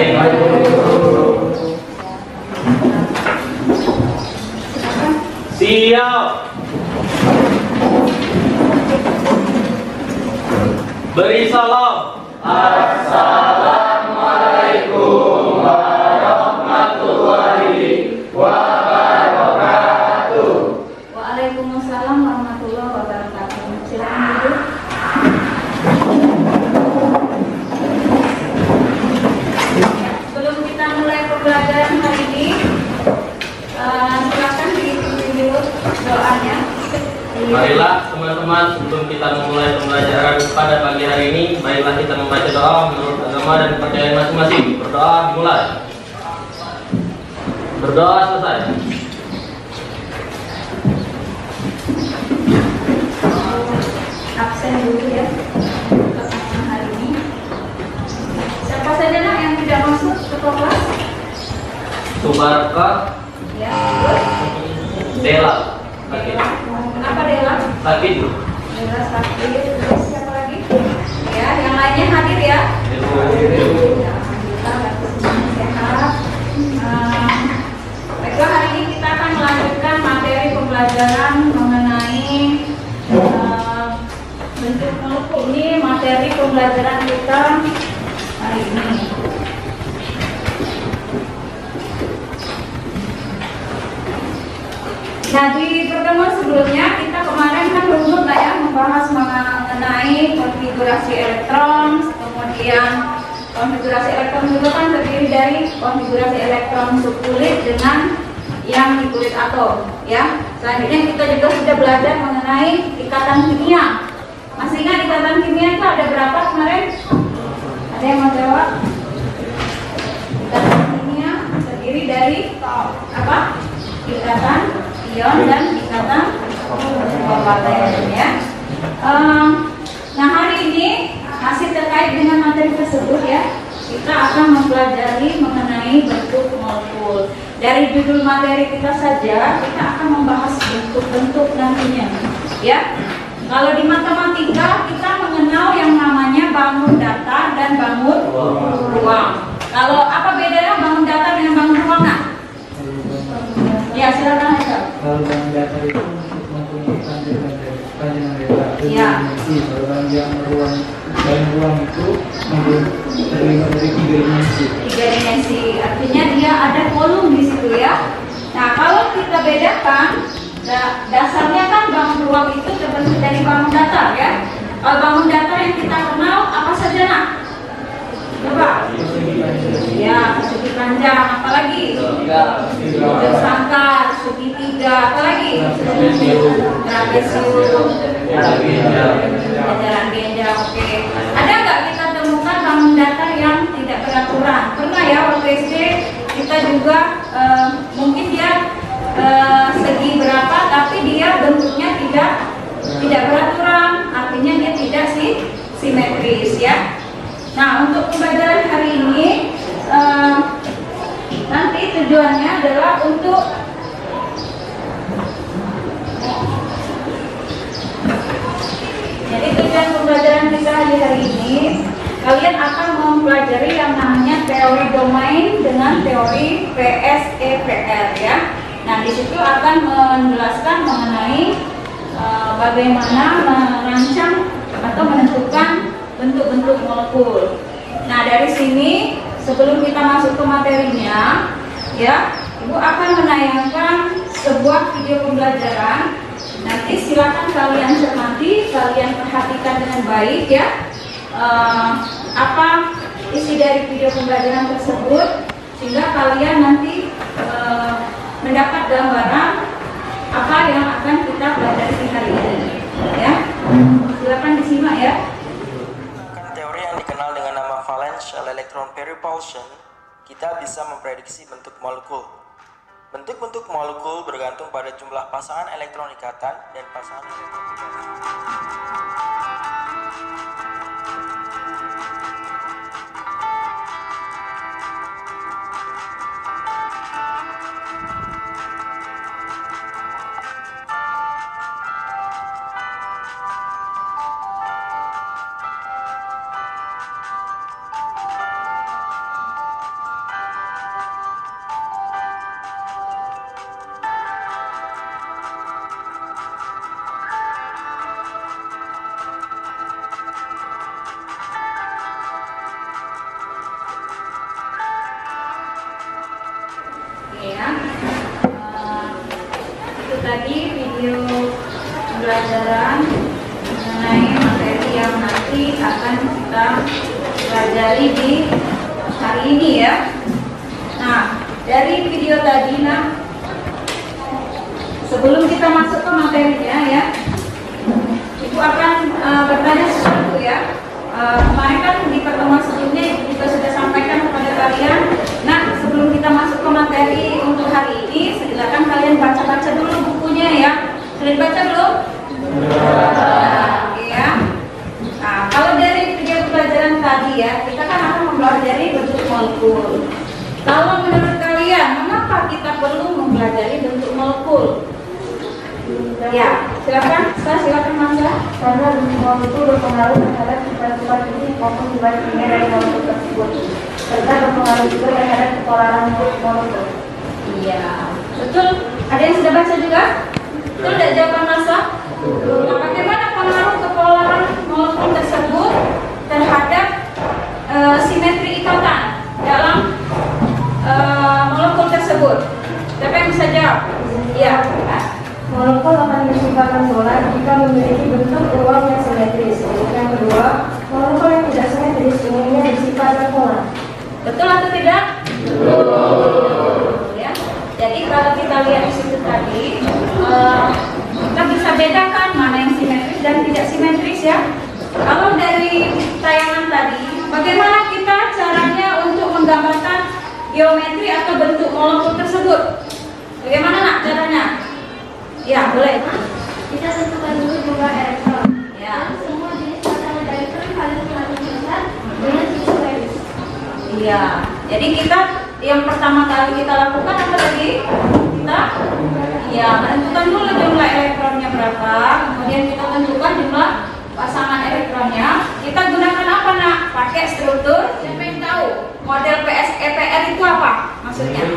Baik, Guru. Siap. Beri salam. Assalamualaikum warahmatullahi wabarakatuh. Waalaikumsalam warahmatullahi wabarakatuh. Silakan duduk. Sebelum kita mulai pembelajaran hari ini, silakan diikuti dulu doanya. Marilah teman-teman, sebelum kita memulai pembelajaran pada pagi hari ini, baiklah kita membaca doa menurut agama dan kepercayaan masing-masing. Berdoa dimulai. Berdoa selesai. Absen dulu ya untuk hari ini. Siapa saja nak yang tidak masuk ke kelas? Subarka, Ya. Dela, sakit. Kenapa Dela? Sakit. Dela sakit. Terus siapa lagi? Ya, yang lainnya hadir ya. Ya, kita sehat. Baiklah, hari ini kita akan melanjutkan materi pembelajaran mengenai bentuk molekul. Ini materi pembelajaran kita hari ini. Nah, di pertemuan sebelumnya kita kemarin kan runtut lah ya, membahas mengenai konfigurasi elektron, kemudian konfigurasi elektron juga kan terdiri dari konfigurasi elektron subkulit dengan yang di kulit atom ya. Selanjutnya kita juga sudah belajar mengenai ikatan kimia. Masih ingat ikatan kimia itu ada berapa kemarin? Ada yang mau jawab? Ikatan kimia terdiri dari apa? Ikatan ion dan ikatan kovalent ya. Nah, hari ini masih terkait dengan materi tersebut ya. Kita akan mempelajari mengenai bentuk molekul. Dari judul materi kita saja kita akan membahas bentuk-bentuk nantinya ya. Kalau di matematika kita mengenal yang namanya bangun datar dan bangun ruang. Kalau apa bedanya bangun datar dengan bangun ruang? Nah, ya silakan Eka. Kalau bangun datar itu untuk mempunyai panjang lebar Ya. dimensi. Kalau yang ruang itu terdiri dari 3 dimensi. 3 dimensi, artinya dia ada kolom di situ ya. Nah, kalau kita bedakan, dasarnya kan bangun ruang itu terbentuk dari bangun datar ya. Kalau bangun datar yang kita kenal apa saja nak? Coba. Ya, persegi panjang, apalagi? Tersangkar, segitiga, apalagi? Trapesium, jajaran genjang, oke. Ada nggak kita temukan bangun datar yang tidak beraturan? Pernah ya waktu SD kita juga mungkin dia segi berapa, tapi dia bentuknya tidak beraturan, artinya dia tidak simetris ya. Nah, untuk pembelajaran hari ini nanti tujuannya adalah untuk jadi tujuan pembelajaran kita hari ini kalian akan mempelajari yang namanya teori domain dengan teori PSEPR ya. Nah, di situ akan menjelaskan mengenai bagaimana merancang atau menentukan bentuk-bentuk molekul. Nah, dari sini sebelum kita masuk ke materinya, ya, Ibu akan menayangkan sebuah video pembelajaran. Nanti silakan kalian cermati, kalian perhatikan dengan baik ya. Apa isi dari video pembelajaran tersebut sehingga kalian nanti mendapat gambaran apa yang akan kita pelajari hari ini ya. Silakan disimak ya. Teori yang dikenal dengan nama valence shell electron pair repulsion, kita bisa memprediksi bentuk molekul. Bentuk-bentuk molekul bergantung pada jumlah pasangan elektron ikatan dan pasangan elektron bebas. ya. Itu tadi video pembelajaran mengenai materi yang nanti akan kita pelajari di hari ini ya. Nah, dari video tadi sebelum kita masuk ke materinya ya, Ibu akan bertanya sesuatu ya. Kemarin kan di pertemuan sebelumnya Ibu juga sudah sampaikan kepada kalian. Nah, sebelum kita masuk ke materi untuk hari ini, silakan kalian baca-baca dulu bukunya ya. Sudah dibaca belum? Ya. Nah, kalau dari video pelajaran tadi ya, kita kan akan mempelajari bentuk molekul. Kalau menurut kalian, mengapa kita perlu mempelajari bentuk molekul? Ya, silakan. Silakan Mas. Karena molekul berpengaruh terhadap sifat-sifat fisik maupun sifat kimia dari molekul tersebut, serta berpengaruh juga terhadap kepolaran molekul. Iya, betul. Ada yang sudah baca juga? Betul tidak jawaban Masa? Nah, bagaimana pengaruh kepolaran molekul tersebut terhadap simetri ikatan dalam molekul tersebut? Siapa yang bisa jawab? Iya. Molekul akan bersifatkan polar jika memiliki bentuk ruang yang simetris. Yang kedua, molekul yang tidak simetris umumnya bersifat polar. Betul atau tidak? Betul. Ya. Jadi kalau kita lihat di situ tadi, kita bisa bedakan mana yang simetris dan tidak simetris ya. Kalau dari tayangan tadi, bagaimana kita caranya untuk menggambarkan geometri atau bentuk molekul tersebut? Bagaimana nak caranya? Ya, boleh. Kita tentukan dulu jumlah elektron. Ya. Semua jenis pasangan elektron harus dilakukan dengan simetris. Iya. Jadi kita yang pertama kali kita lakukan apa tadi? Kita menentukan dulu jumlah elektronnya berapa, kemudian kita tentukan jumlah pasangan elektronnya. Kita gunakan apa nak? Pakai struktur. Siapa yang tahu? Model PSEPR itu apa maksudnya?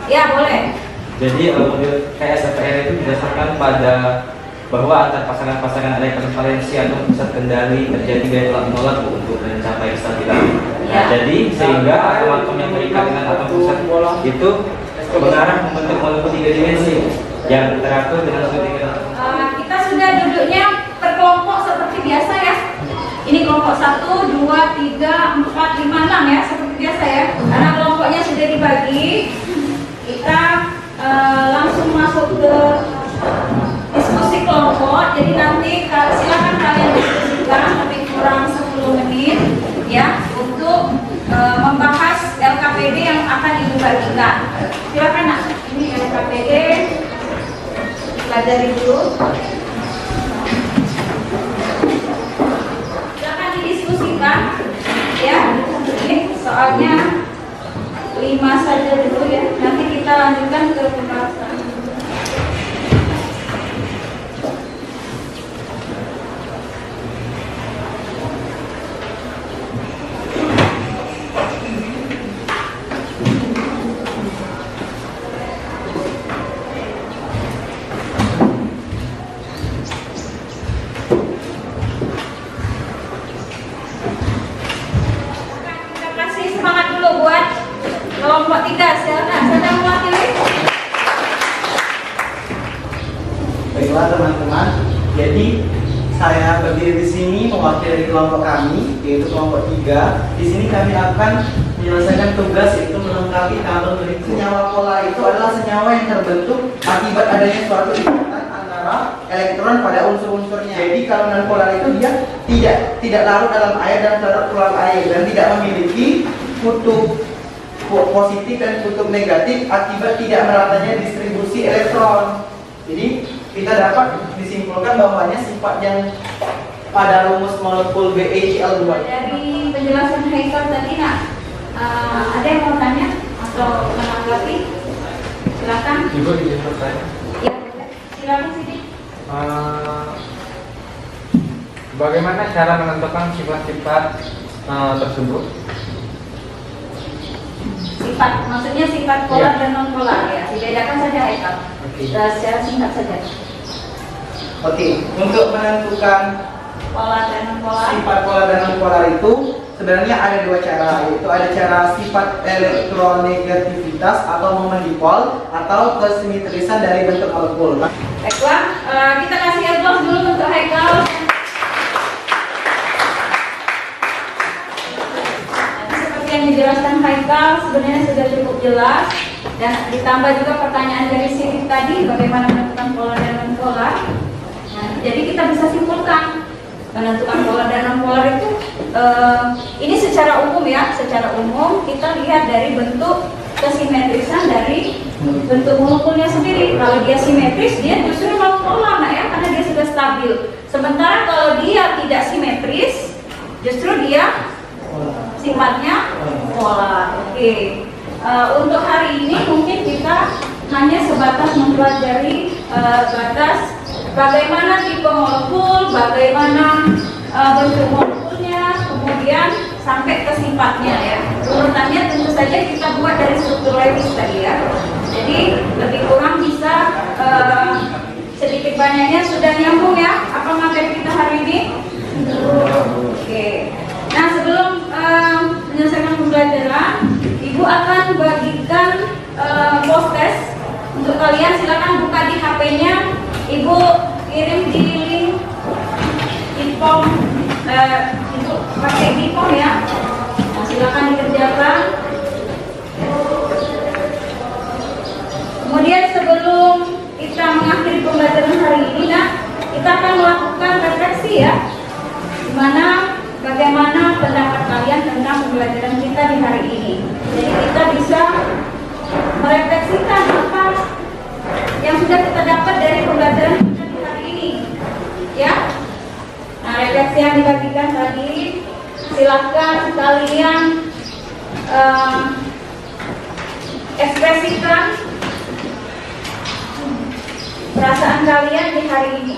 Ya, boleh. Jadi model PSEPR itu didasarkan pada bahwa antar pasangan-pasangan elektron valensi atau pusat kendali terjadi gaya tolak menolak untuk mencapai kestabilan. Nah, jadi sehingga atom-atom yang terikat dengan atom pusat itu mengarah membentuk molekul 3 dimensi yang teratur dengan sudut Kita sudah duduknya per kelompok seperti biasa ya. Ini kelompok 1, 2, 3, 4, 5, 6 ya, seperti biasa ya. Karena kelompoknya sudah dibagi, kita langsung masuk ke diskusi kelompok. Jadi nanti silakan kalian diskusikan lebih kurang 10 menit ya untuk membahas LKPD yang akan Ibu bagikan. Silakan nak, ini LKPD pelajari dulu. Silakan didiskusikan ya. Ini soalnya 5 saja dulu ya. Nanti kita lanjutkan ke pembahasan. Kita kasih semangat dulu buat kelompok 3, silakan. Sedang mewakili. Baiklah teman-teman, jadi saya berdiri di sini mewakili kelompok kami, yaitu kelompok 3. Di sini kami akan menyelesaikan tugas, yaitu melengkapi tabel berikut. Senyawa polar itu adalah senyawa yang terbentuk akibat adanya suatu ikatan antara elektron pada unsur-unsurnya. Jadi kalau non polar itu dia tidak larut dalam air dan larut keluar air dan tidak memiliki kutub positif dan kutub negatif akibat tidak meratanya distribusi elektron. Jadi kita dapat disimpulkan bahwanya sifat yang pada rumus molekul BeCl2. Dari penjelasan Haikal tadi nak, ada yang mau tanya atau menanggapi? Silakan. Ibu izin bertanya. Ya, silakan Sidi. Bagaimana cara menentukan sifat-sifat tersebut? Sifat, maksudnya sifat polar dan non polar ya. Dibedakan saja Haikal. Secara singkat saja. Oke, untuk menentukan Polar dan non polar. sifat polar dan non polar itu sebenarnya ada dua cara, yaitu ada cara sifat elektronegativitas atau momen dipol atau kesimetrisan dari bentuk molekul. Baiklah, kita kasih applause dulu untuk Haikal. Seperti yang dijelaskan Haikal sebenarnya sudah cukup jelas, dan ditambah juga pertanyaan dari Siti tadi bagaimana menentukan polar dan non-polar. Nah, jadi kita bisa simpulkan menentukan polar dan non-polar itu ini secara umum ya, secara umum kita lihat dari bentuk kesimetrisan dari bentuk molekulnya sendiri. Kalau dia simetris, dia justru non-polar, nah ya, karena dia sudah stabil. Sementara kalau dia tidak simetris, justru dia sifatnya polar. Oke. Untuk hari ini mungkin kita hanya sebatas mempelajari batas bagaimana tipe molekul, bagaimana bentuk molekulnya, kemudian sampai ke sifatnya ya. Urutannya tentu saja kita buat dari struktur Lewis tadi ya. Jadi lebih kurang bisa sedikit banyaknya sudah nyambung ya. Apa materi kita hari ini? Oke. Nah, sebelum menyelesaikan pembelajaran, Ibu akan bagikan post test untuk kalian. Silakan buka di HP-nya. Ibu kirim di link info, itu pakai info ya. Nah, silakan dikerjakan. Kemudian sebelum kita mengakhiri pembelajaran hari ini, kita akan melakukan refleksi ya, dimana bagaimana pendapat kalian tentang pembelajaran kita di hari ini. Jadi kita bisa merefleksikan apa yang sudah kita dapat dari pembelajaran kita di hari ini, ya. Nah, refleksi yang dibagikan tadi, silakan kalian ekspresikan perasaan kalian di hari ini.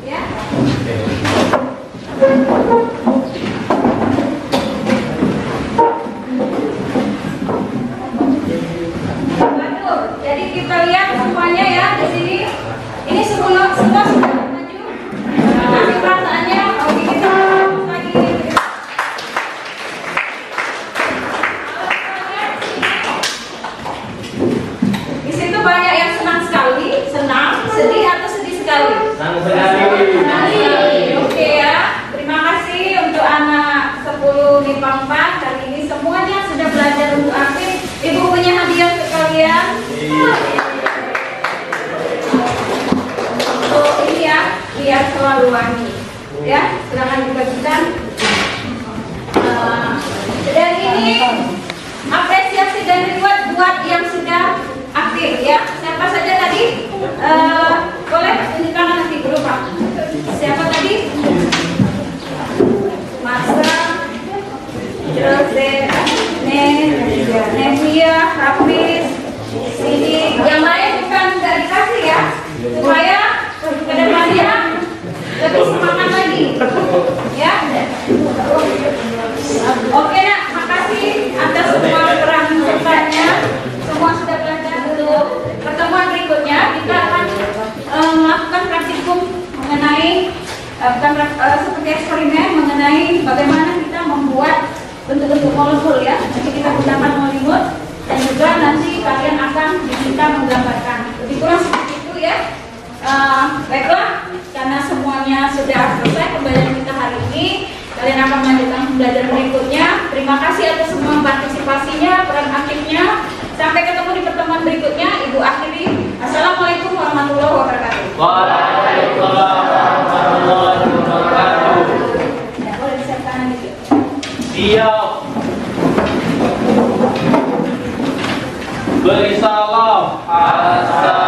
Ya. Jadi kita lihat semuanya ya di sini. Ini semua sudah maju. Kasih perasaannya. Oke, kita lagi. Di situ banyak yang senang sekali, senang, sedih atau sedih sekali. Senang sekali. Oke ya. Terima kasih untuk anak 10 MIPA 4 kali ini semuanya sudah belajar untuk aktif. Ibu punya hadiah untuk kalian. Untuk ini ya, biar selalu wangi. Ya, silakan dibagikan. Dan ini apresiasi dan reward buat yang sudah aktif ya. Siapa saja tadi? Boleh tunjukkan nanti dulu Pak. Siapa tadi? Masa, Jose, Nevia, Hafiz, Sini. Yang lain bukan nggak dikasih ya, supaya kedepannya lebih semangat lagi. Ya. Oke nak, makasih atas semua peran sertanya. Semua sudah belajar dulu. Pertemuan berikutnya kita akan melakukan praktikum mengenai seperti eksperimen mengenai bagaimana kita membuat bentuk-bentuk molekul ya. Nanti kita gunakan molimut dan juga nanti kalian akan diminta menggambarkan. Lebih kurang seperti itu ya. Baiklah, karena semuanya sudah selesai pembelajaran kita hari ini, kalian akan melanjutkan pembelajaran berikutnya. Terima kasih atas semua partisipasinya, peran aktifnya. Sampai ketemu di pertemuan berikutnya. Ibu akhiri. Assalamualaikum warahmatullahi wabarakatuh. Waalaikumsalam warahmatullahi wabarakatuh. Ya, boleh disiapkan kanan dikit. Siap. Beri salam. Assalamualaikum.